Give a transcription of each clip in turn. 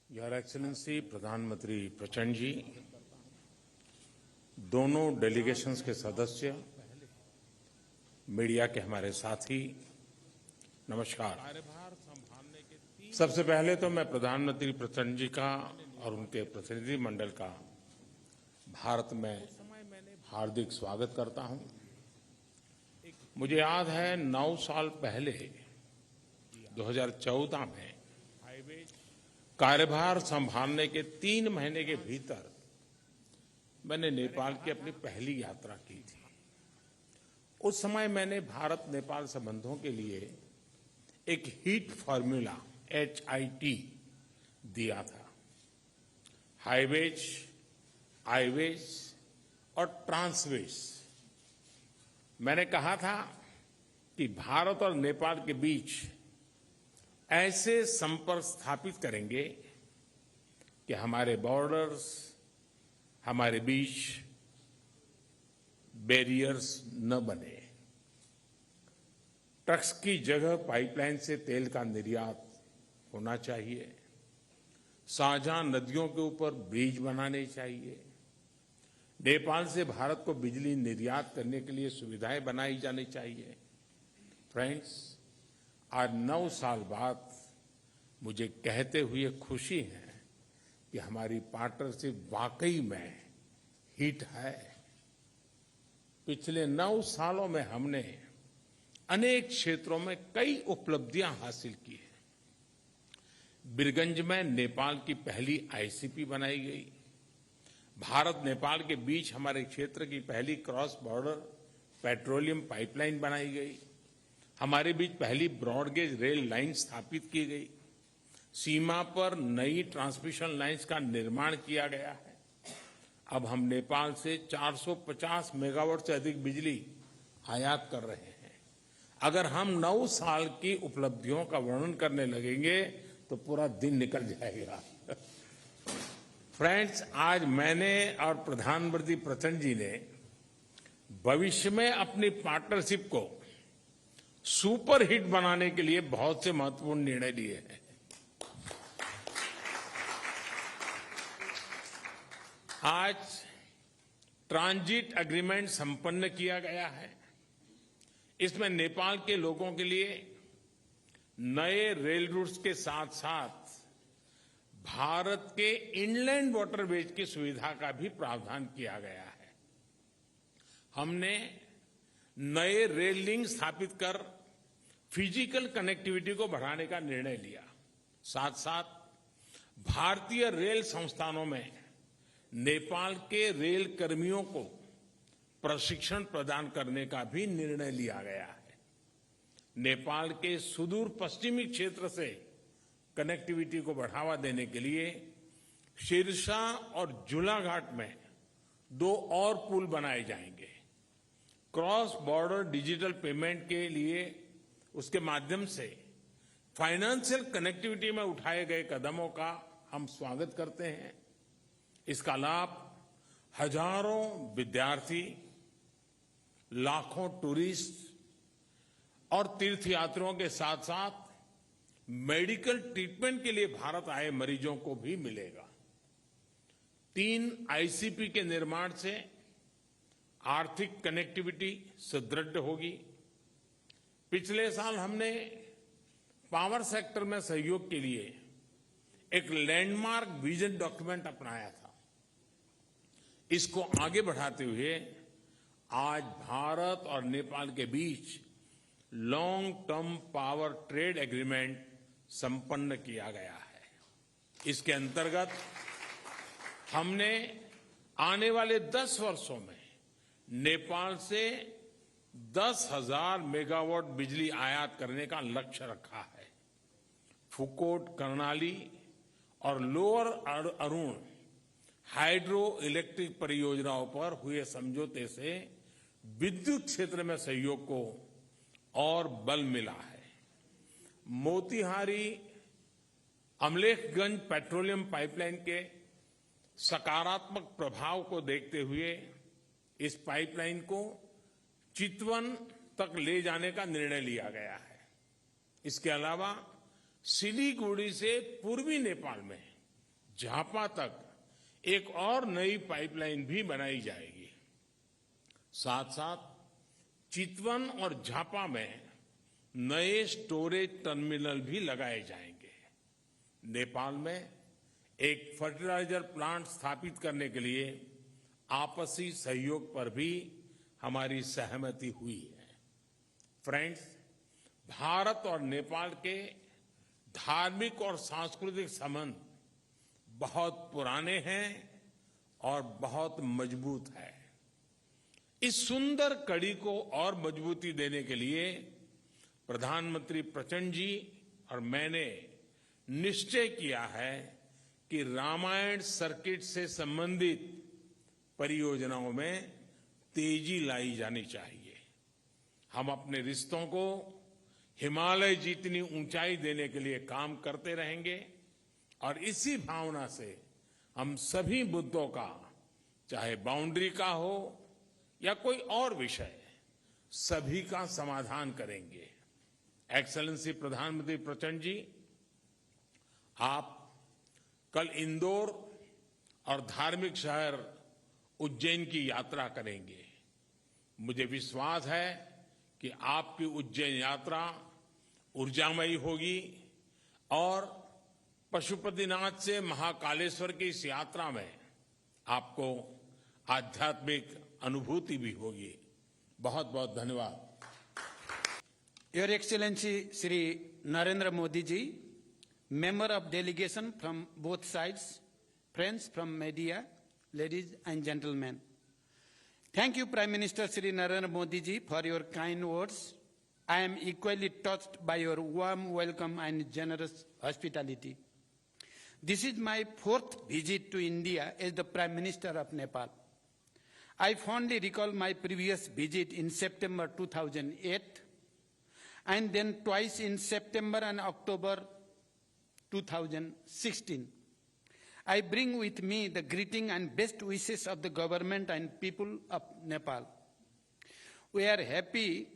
Your excellency प्रधानमंत्री प्रचंड जी, दोनों डेलीगेशंस के सदस्य, मीडिया के हमारे साथी, नमस्कार। सबसे पहले तो मैं प्रधानमंत्री प्रचंड जी का और उनके प्रतिनिधि मंडल का भारत में हार्दिक स्वागत करता हूं। मुझे याद है 9 साल पहले 2014 में कार्यभार संभालने के 3 महीने के भीतर मैंने नेपाल की अपनी पहली यात्रा की थी। उस समय मैंने भारत नेपाल संबंधों के लिए एक हीट फॉर्मूला HIT दिया था। हाईवेज, आईवेज और ट्रांसवेज। मैंने कहा था कि भारत और नेपाल के बीच ऐसे संपर्क स्थापित करेंगे कि हमारे बॉर्डर्स, हमारे बीच बैरियर्स न बने। ट्रक्स की जगह पाइपलाइन से तेल का निर्यात होना चाहिए। साझा नदियों के ऊपर ब्रिज बनाने चाहिए। नेपाल से भारत को बिजली निर्यात करने के लिए सुविधाएं बनाई जानी चाहिए। फ्रेंड्स, आज 9 साल बाद मुझे कहते हुए खुशी है कि हमारी पार्टनरशिप वाकई में हिट है। पिछले 9 सालों में हमने अनेक क्षेत्रों में कई उपलब्धियां हासिल की हैं। बीरगंज में नेपाल की पहली ICP बनाई गई। भारत नेपाल के बीच हमारे क्षेत्र की पहली क्रॉस बॉर्डर पेट्रोलियम पाइपलाइन बनाई गई। हमारे बीच पहली ब्रॉडगेज रेल लाइन स्थापित की गई। सीमा पर नई ट्रांसमिशन लाइंस का निर्माण किया गया है। अब हम नेपाल से 450 मेगावाट से अधिक बिजली आयात कर रहे हैं। अगर हम 9 साल की उपलब्धियों का वर्णन करने लगेंगे तो पूरा दिन निकल जाएगा। फ्रेंड्स, आज मैंने और प्रधानमंत्री प्रचंड जी ने भविष्य में अपनी पार्टनरशिप को सुपर हिट बनाने के लिए बहुत से महत्वपूर्ण निर्णय लिए हैं। आज ट्रांजिट एग्रीमेंट संपन्न किया गया है। इसमें नेपाल के लोगों के लिए नए रेल रूट्स के साथ साथ भारत के इनलैंड वाटरवेज की सुविधा का भी प्रावधान किया गया है। हमने नए रेल लिंक स्थापित कर फिजिकल कनेक्टिविटी को बढ़ाने का निर्णय लिया। साथ साथ भारतीय रेल संस्थानों में नेपाल के रेल कर्मियों को प्रशिक्षण प्रदान करने का भी निर्णय लिया गया है। नेपाल के सुदूर पश्चिमी क्षेत्र से कनेक्टिविटी को बढ़ावा देने के लिए सिरसा और झूलाघाट में 2 और पुल बनाए जाएंगे। क्रॉस बॉर्डर डिजिटल पेमेंट के लिए उसके माध्यम से फाइनेंशियल कनेक्टिविटी में उठाए गए कदमों का हम स्वागत करते हैं। इसका लाभ हजारों विद्यार्थी, लाखों टूरिस्ट और तीर्थयात्रियों के साथ साथ मेडिकल ट्रीटमेंट के लिए भारत आए मरीजों को भी मिलेगा। 3 ICP के निर्माण से आर्थिक कनेक्टिविटी सुदृढ़ होगी। पिछले साल हमने पावर सेक्टर में सहयोग के लिए एक लैंडमार्क विजन डॉक्यूमेंट अपनाया था। इसको आगे बढ़ाते हुए आज भारत और नेपाल के बीच long term power trade agreement संपन्न किया गया है। इसके अंतर्गत हमने आने वाले 10 वर्षों में नेपाल से 10,000 मेगावाट बिजली आयात करने का लक्ष्य रखा है। फुकोट, कर्णाली और लोअर अरुण हाइड्रो इलेक्ट्रिक परियोजनाओं पर हुए समझौते से विद्युत क्षेत्र में सहयोग को और बल मिला है। मोतीहारी अमलेखगंज पेट्रोलियम पाइपलाइन के सकारात्मक प्रभाव को देखते हुए इस पाइपलाइन को चितवन तक ले जाने का निर्णय लिया गया है। इसके अलावा सिलीगुड़ी से पूर्वी नेपाल में झापा तक एक और नई पाइपलाइन भी बनाई जाएगी। साथ साथ चितवन और झापा में नए स्टोरेज टर्मिनल भी लगाए जाएंगे। नेपाल में एक फर्टिलाइजर प्लांट स्थापित करने के लिए आपसी सहयोग पर भी हमारी सहमति हुई है। फ्रेंड्स, भारत और नेपाल के धार्मिक और सांस्कृतिक संबंध बहुत पुराने हैं और बहुत मजबूत है। इस सुंदर कड़ी को और मजबूती देने के लिए प्रधानमंत्री प्रचंड जी और मैंने निश्चय किया है कि रामायण सर्किट से संबंधित परियोजनाओं में तेजी लाई जानी चाहिए। हम अपने रिश्तों को हिमालय जितनी ऊंचाई देने के लिए काम करते रहेंगे और इसी भावना से हम सभी मुद्दों का, चाहे बाउंड्री का हो या कोई और विषय, सभी का समाधान करेंगे। एक्सेलेंसी प्रधानमंत्री प्रचंड जी, आप कल इंदौर और धार्मिक शहर उज्जैन की यात्रा करेंगे। मुझे विश्वास है कि आपकी उज्जैन यात्रा ऊर्जामयी होगी और पशुपतिनाथ से महाकालेश्वर की इस यात्रा में आपको आध्यात्मिक अनुभूति भी होगी। बहुत बहुत धन्यवाद। Your Excellency Shri Narendra Modi ji, member of delegation from both sides, friends from media, ladies and gentlemen. Thank you, Prime Minister Shri Narendra Modi ji, for your kind words. I am equally touched by your warm welcome and generous hospitality. This is my fourth visit to India as the Prime Minister of Nepal. I fondly recall my previous visit in September 2008 and then twice in September and October 2016. I bring with me the greeting and best wishes of the government and people of Nepal. We are happy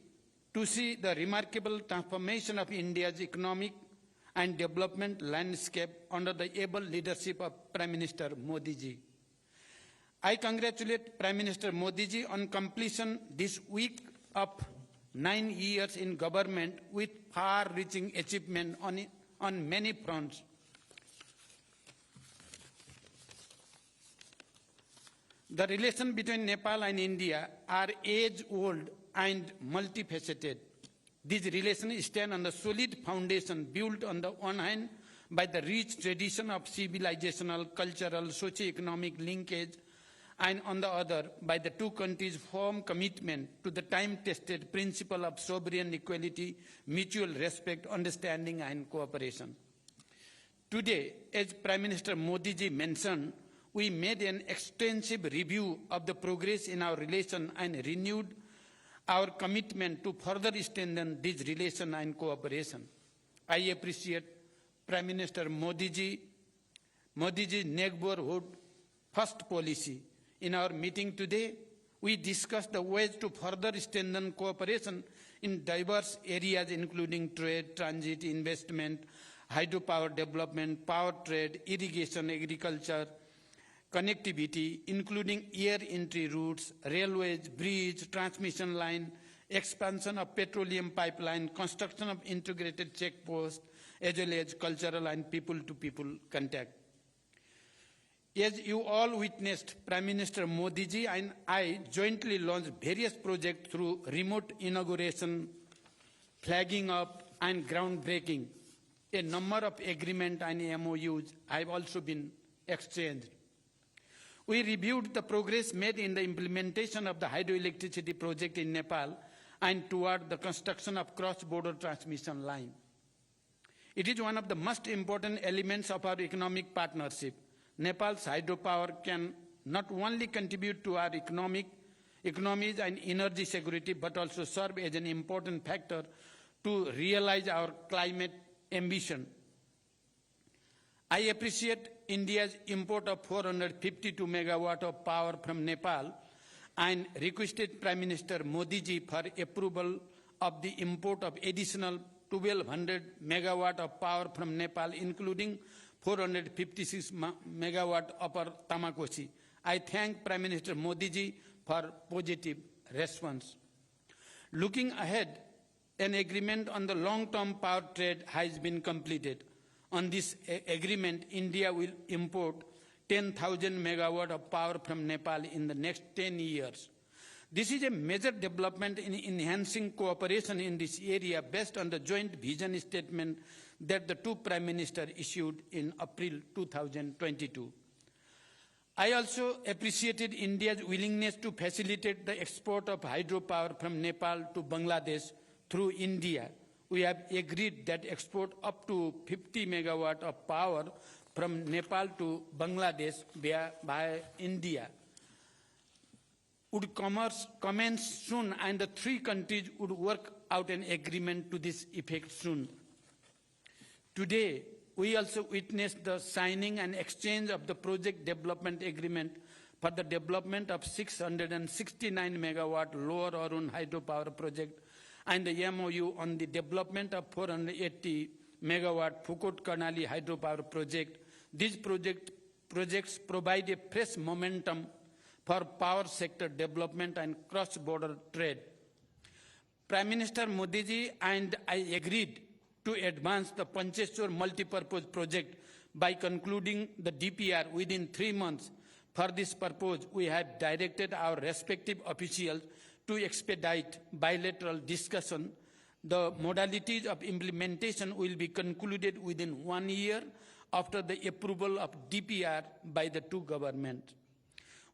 to see the remarkable transformation of India's economic and development landscape under the able leadership of Prime Minister Modi ji. I congratulate Prime Minister Modi ji on completion this week of 9 years in government with far-reaching achievement on many fronts. The relation between Nepal and India are age-old and multifaceted. These relations stand on the solid foundation built on the one hand by the rich tradition of civilizational, cultural, socio-economic linkage, and on the other by the two countries' firm commitment to the time-tested principle of sovereign equality, mutual respect, understanding and cooperation. Today, as Prime Minister Modi ji mentioned, we made an extensive review of the progress in our relation and renewed our commitment to further strengthen this relation and cooperation. I appreciate Prime Minister Modi ji's neighborhood first policy. In our meeting today, we discussed the ways to further strengthen cooperation in diverse areas including trade, transit, investment, hydropower development, power trade, irrigation, agriculture, connectivity, including air entry routes, railways, bridge, transmission line, expansion of petroleum pipeline, construction of integrated checkposts, as well as cultural and people-to-people contact. As you all witnessed, Prime Minister Modi ji and I jointly launched various projects through remote inauguration, flagging up, and groundbreaking. A number of agreements and MOUs have also been exchanged. We reviewed the progress made in the implementation of the hydroelectricity project in Nepal and toward the construction of cross-border transmission line. It is one of the most important elements of our economic partnership. Nepal's hydropower can not only contribute to our economies and energy security, but also serve as an important factor to realize our climate ambition. I appreciate India's import of 452 megawatt of power from Nepal and requested Prime Minister Modi ji for approval of the import of additional 1200 megawatt of power from Nepal, including 456 megawatt upper Tamakoshi. I thank Prime Minister Modi ji for positive response. Looking ahead, an agreement on the long-term power trade has been completed. On this agreement, India will import 10,000 megawatt of power from Nepal in the next 10 years. This is a major development in enhancing cooperation in this area based on the joint vision statement that the two Prime Ministers issued in April 2022. I also appreciated India's willingness to facilitate the export of hydropower from Nepal to Bangladesh through India. We have agreed that export up to 50 megawatt of power from Nepal to Bangladesh via India would commence soon, and the three countries would work out an agreement to this effect soon. Today, we also witnessed the signing and exchange of the project development agreement for the development of 669 megawatt Lower Arun hydropower project and the MOU on the development of 480 megawatt Phukot Karnali hydropower project. These projects provide a fresh momentum for power sector development and cross-border trade. Prime Minister Modi ji and I agreed to advance the Pancheshwar multipurpose project by concluding the DPR within 3 months. For this purpose, we have directed our respective officials to expedite bilateral discussion. The modalities of implementation will be concluded within 1 year after the approval of DPR by the two governments.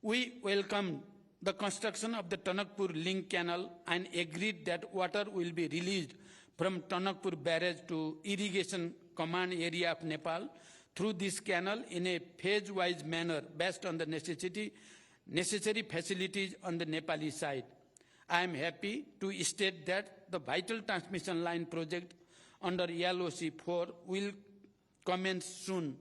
We welcomed the construction of the Tanakpur Link Canal and agreed that water will be released from Tanakpur Barrage to irrigation command area of Nepal through this canal in a phase-wise manner based on the necessary facilities on the Nepali side. I am happy to state that the vital transmission line project under LOC 4 will commence soon.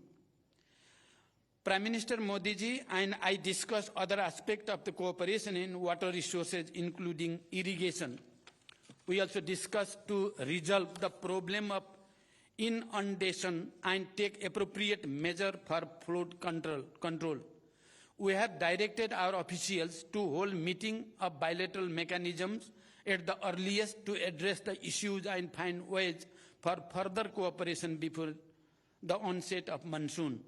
Prime Minister Modi ji and I discussed other aspects of the cooperation in water resources, including irrigation. We also discussed to resolve the problem of inundation and take appropriate measure for flood control. We have directed our officials to hold meeting of bilateral mechanisms at the earliest to address the issues and find ways for further cooperation before the onset of monsoon.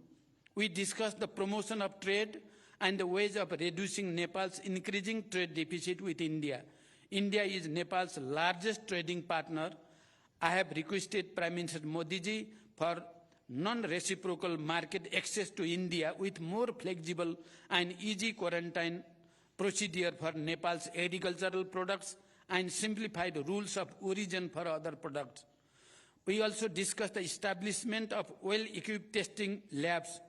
We discussed the promotion of trade and the ways of reducing Nepal's increasing trade deficit with India. India is Nepal's largest trading partner. I have requested Prime Minister Modi ji for non-reciprocal market access to India with more flexible and easy quarantine procedure for Nepal's agricultural products and simplified rules of origin for other products. We also discussed the establishment of well-equipped testing labs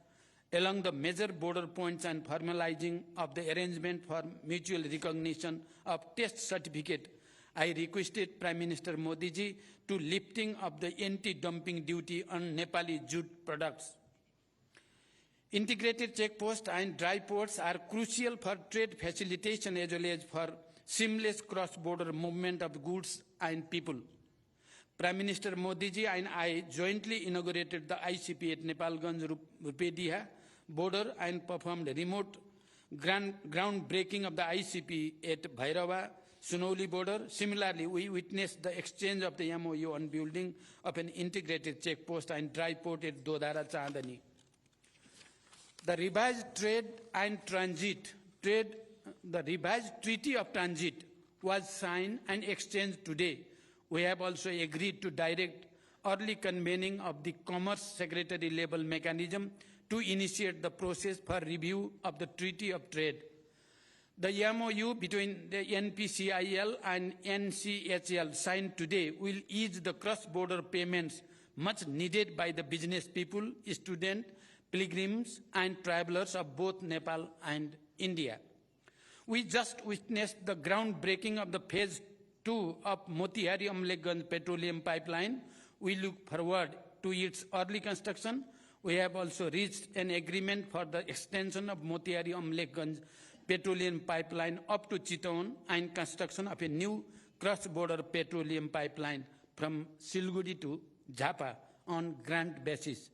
along the major border points and formalizing of the arrangement for mutual recognition of test certificate. I requested Prime Minister Modi ji to lifting of the anti-dumping duty on Nepali jute products. Integrated checkposts and dry ports are crucial for trade facilitation as well as for seamless cross-border movement of goods and people. Prime Minister Modi ji and I jointly inaugurated the ICP at Nepalganj Rupediha border and performed remote groundbreaking of the ICP at Bhairava Sunauli border. Similarly, we witnessed the exchange of the MOU on building of an integrated checkpost and dry port at Dodara Chandani. The revised Treaty of Transit was signed and exchanged today. We have also agreed to direct early convening of the Commerce Secretary level mechanism to initiate the process for review of the Treaty of Trade. The MOU between the NPCIL and NCHL signed today will ease the cross-border payments much needed by the business people, students, pilgrims and travelers of both Nepal and India. We just witnessed the groundbreaking of the Phase 2 of Motihari Amlekhganj petroleum pipeline. We look forward to its early construction. We have also reached an agreement for the extension of Motihari Amlekhganj petroleum pipeline up to Chittaun and construction of a new cross-border petroleum pipeline from Siliguri to Jhapa on grant basis.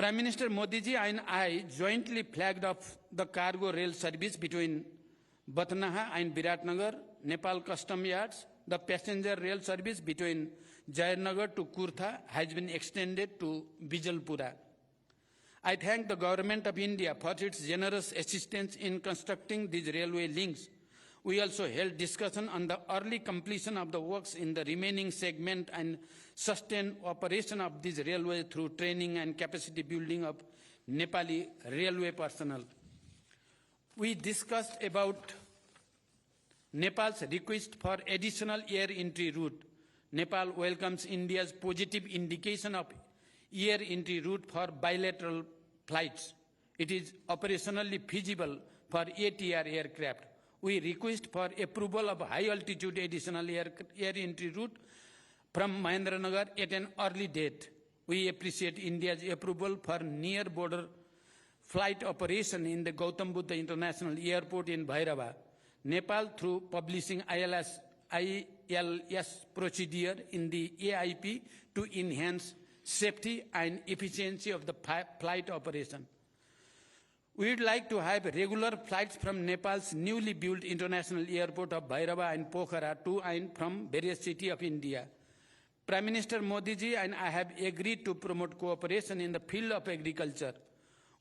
Prime Minister Modi ji and I jointly flagged off the cargo rail service between Batnaha and Biratnagar, Nepal custom yards. The passenger rail service between Jayannagar to Kurtha has been extended to Bijalpura. I thank the Government of India for its generous assistance in constructing these railway links. We also held discussion on the early completion of the works in the remaining segment and sustained operation of this railway through training and capacity building of Nepali railway personnel. We discussed about Nepal's request for additional air entry route. Nepal welcomes India's positive indication of air entry route for bilateral flights. It is operationally feasible for ATR aircraft. We request for approval of high-altitude additional air entry route from Mahendranagar at an early date. We appreciate India's approval for near-border flight operation in the Gautam Buddha International Airport in Bhairava. Nepal, through publishing ILS procedure in the AIP to enhance safety and efficiency of the flight operation. We would like to have regular flights from Nepal's newly built international airport of Bhairava and Pokhara to and from various cities of India. Prime Minister Modi ji and I have agreed to promote cooperation in the field of agriculture.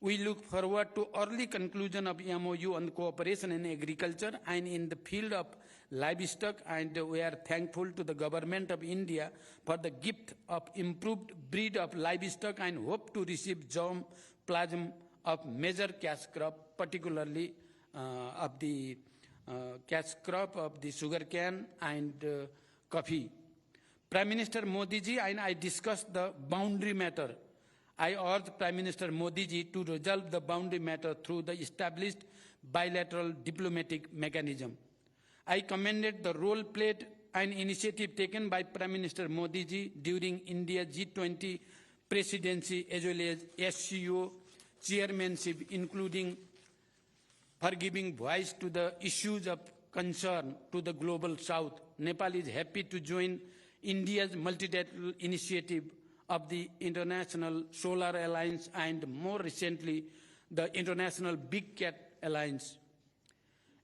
We look forward to early conclusion of MOU on cooperation in agriculture and in the field of livestock, and we are thankful to the Government of India for the gift of improved breed of livestock and hope to receive germplasm of major cash crop, particularly of the cash crop of the sugarcane and coffee. Prime Minister Modi ji and I discussed the boundary matter. I urge Prime Minister Modi ji to resolve the boundary matter through the established bilateral diplomatic mechanism. I commended the role played and initiative taken by Prime Minister Modi ji during India's G20 presidency as well as SCO chairmanship, including for giving voice to the issues of concern to the global south. Nepal is happy to join India's multilateral initiative of the International Solar Alliance and more recently the International Big Cat Alliance.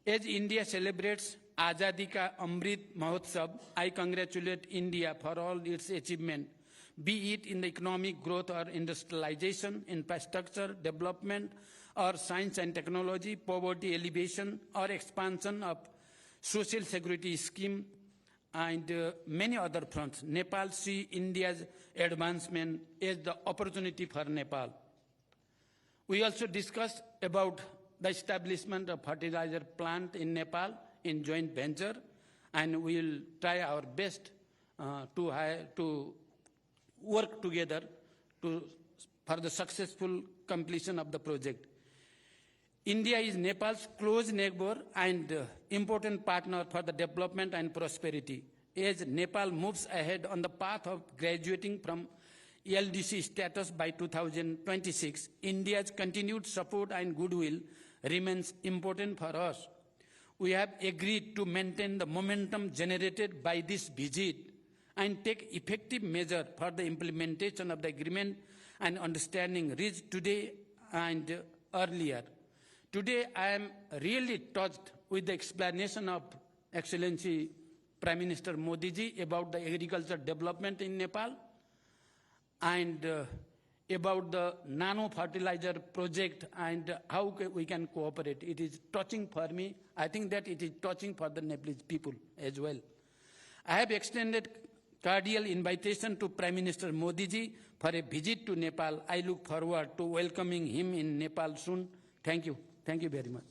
As India celebrates Azadi Ka Amrit Mahotsav, I congratulate India for all its achievement, be it in the economic growth or industrialization, infrastructure development, or science and technology, poverty alleviation, or expansion of social security scheme, and many other fronts. Nepal sees India's advancement as the opportunity for Nepal. We also discussed about the establishment of fertilizer plant in Nepal in joint venture, and we will try our best to work together for the successful completion of the project. India is Nepal's close neighbor and important partner for the development and prosperity. As Nepal moves ahead on the path of graduating from LDC status by 2026, India's continued support and goodwill remains important for us. We have agreed to maintain the momentum generated by this visit and take effective measures for the implementation of the agreement and understanding reached today and earlier. Today, I am really touched with the explanation of Excellency Prime Minister Modi ji about the agriculture development in Nepal and about the nano fertilizer project and how we can cooperate. It is touching for me. I think that it is touching for the Nepalese people as well. I have extended cordial invitation to Prime Minister Modi ji for a visit to Nepal. I look forward to welcoming him in Nepal soon. Thank you. Thank you very much.